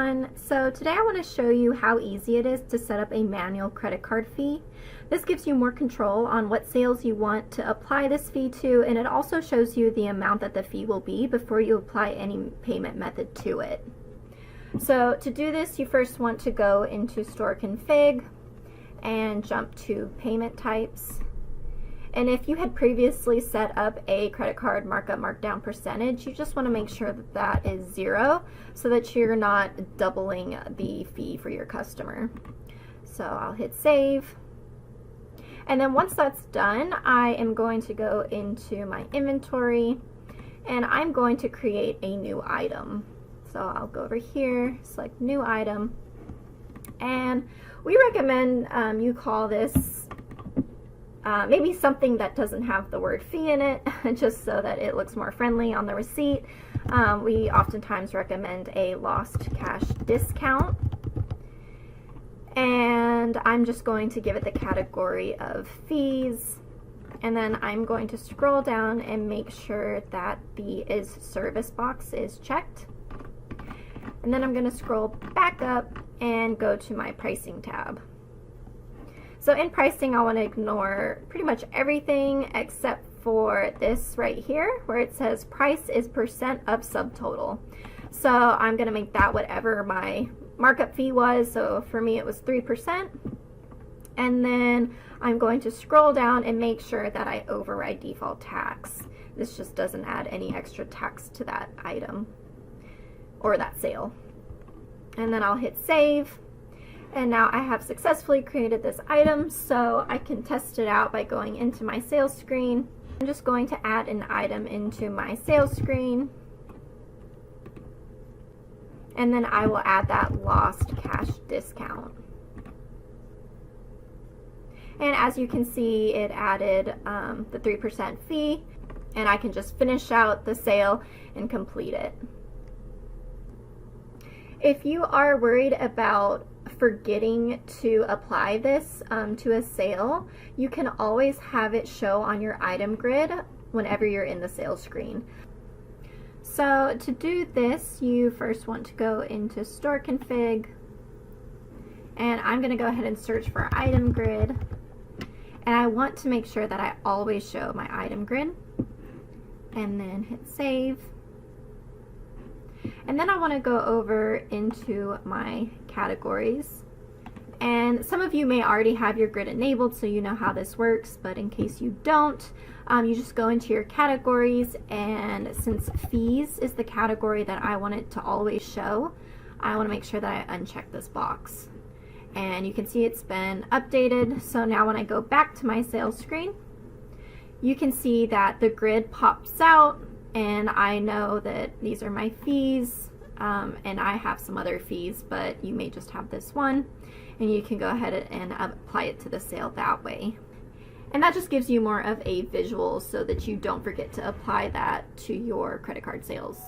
everyone. So today I want to show you how easy it is to set up a manual credit card fee. This gives you more control on what sales you want to apply this fee to, and it also shows you the amount that the fee will be before you apply any payment method to it. So to do this, you first want to go into Store Config and jump to Payment Types. And if you had previously set up a credit card markup markdown percentage, you just want to make sure that that is 0 so that you're not doubling the fee for your customer. So I'll hit save. And then once that's done, I am going to go into my inventory and I'm going to create a new item. So I'll go over here, select new item, and we recommend you call this maybe something that doesn't have the word fee in it, just so that it looks more friendly on the receipt. We oftentimes recommend a lost cash discount. And I'm just going to give it the category of fees. And then I'm going to scroll down and make sure that the is service box is checked. And then I'm going to scroll back up and go to my pricing tab. So in pricing, I want to ignore pretty much everything except for this right here where it says price is percent of subtotal. So I'm going to make that whatever my markup fee was. So for me it was 3%. And then I'm going to scroll down and make sure that I override default tax. This just doesn't add any extra tax to that item or that sale. And then I'll hit save. And now I have successfully created this item, so I can test it out by going into my sales screen. I'm just going to add an item into my sales screen. And then I will add that lost cash discount. And as you can see, it added the 3% fee, and I can just finish out the sale and complete it. If you are worried about forgetting to apply this to a sale, you can always have it show on your item grid whenever you're in the sales screen. So to do this, you first want to go into Store Config, and I'm going to go ahead and search for item grid, and I want to make sure that I always show my item grid, and then hit save. And then I want to go over into my categories. And some of you may already have your grid enabled, so you know how this works, but in case you don't, you just go into your categories, and since fees is the category that I want it to always show, I want to make sure that I uncheck this box. And you can see it's been updated, so now when I go back to my sales screen, you can see that the grid pops out, and I know that these are my fees, and I have some other fees, but you may just have this one, and you can go ahead and apply it to the sale that way. And that just gives you more of a visual so that you don't forget to apply that to your credit card sales.